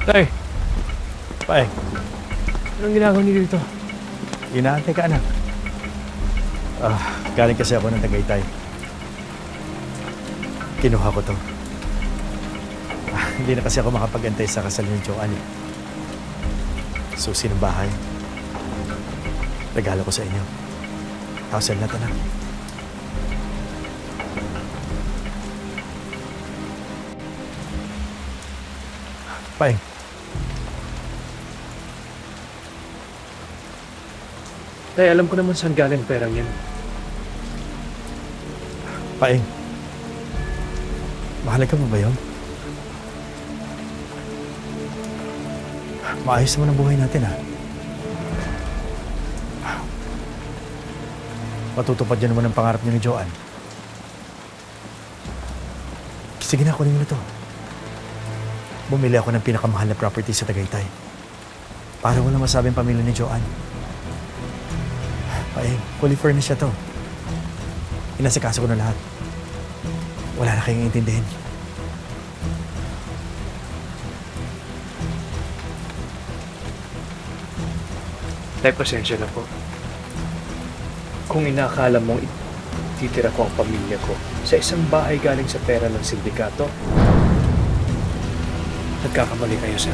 Tay! Paeng, anong ginagawa niyo dito? Inaantay ka, anak. Galing kasi ako ng Tagaytay. Kinuha ko to. Hindi na kasi ako makapag-antay sa kasal ni Joanne. Susi ng bahay. Regalo ko sa inyo. Hassle na to, anak. Paeng. Tay, alam ko naman saan galing perang yan. Paeng. Mahalaga mo ba yun? Maayos naman ang buhay natin, ha? Matutupad niyo naman ang pangarap niyo ni Joanne. Sige na, kunin mo na to. Bumili ako ng pinakamahal na property sa Tagaytay. Para wala masabing pamilya ni Joanne. Paeng, fully furnished siya to. Inasikaso ko na lahat. Wala na kayong intindihin. Tay, pasensya na po. Kung inaakala mong ititira ko ang pamilya ko sa isang bahay galing sa pera ng sindikato, nagkakamali kayo, sir.